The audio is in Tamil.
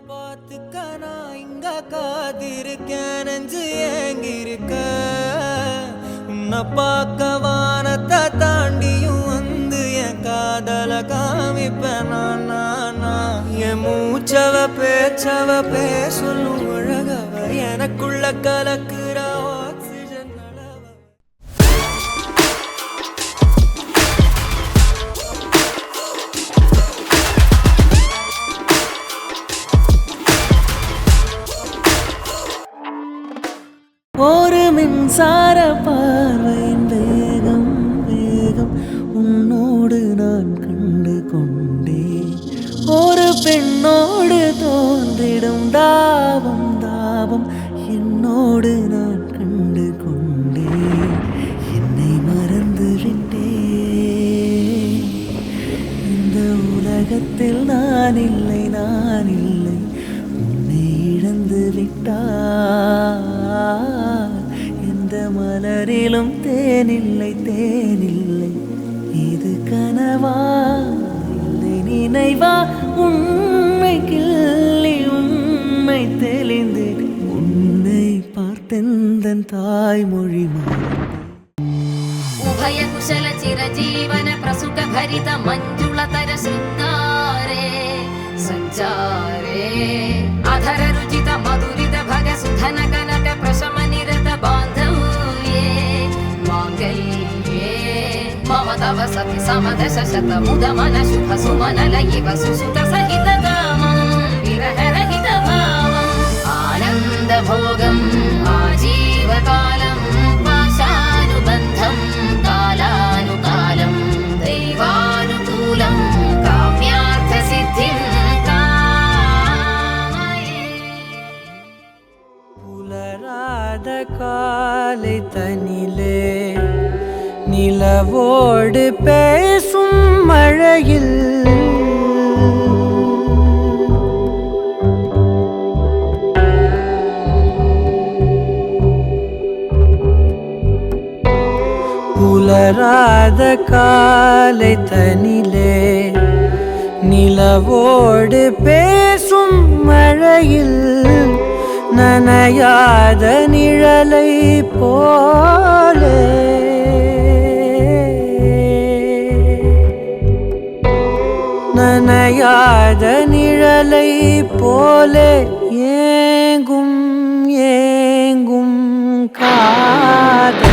பார்த்துக்க நான் இங்க காத்திருக்கேன், நெஞ்சு ஏங்கிருக்க. உன்னை பார்க்க வானத்தை தாண்டியும் வந்து என் காதல காமிப்பேன் நான். என் மூச்சவ பேச்சவ பேசலும் அழகவ, எனக்குள்ள கலக்குற ஆக்சிஜன் அளவ. ஒரு மின்சார பார்வையின் வேகம் வேகம் உன்னோடு நான் கண்டு கொண்டேன். ஒரு பெண்ணோடு தோன்றிடும் தாபம் தாபம் என்னோடு நான் கண்டு கொண்டேன். என்னை மறந்து விட்டேன். இந்த உலகத்தில் நான் இல்லை உன்னை இழந்து விட்டார். எந்த மலரிலும் தேனில்லை இது கனவா இல்லை நினைவா? உண்மை கிள்ளி உண்மை தெளிந்து உன்னை பார்த்தெந்தன் தாய்மொழி उभय कुशल चिरजीवन प्रसुख भरित मंजुलतर शृंगारे संचारे अधर रुचित मधुरित भग सुधन कनक प्रशम निरत बांधव्ये मांगल्ये मम तव सति समदश शत मुद मन शुभ सुमन लयिव सुसुत सहित कामं विरह रहित भावं आनंद भोगं आजीवकालं पाशानुबन्धं कालानुकालं दैवानुकूलं काम्यार्थ सिद्धिं कामये. புலராத காலை தனிலே நிலவோடு பேசும் மழையில் புலராத காலை தனிலே நிலவோடு பேசும் மழையில் நனையாத நிழலை போலே நனையாத நிழலை போலே ஏங்கும் ஏங்கும் காதல்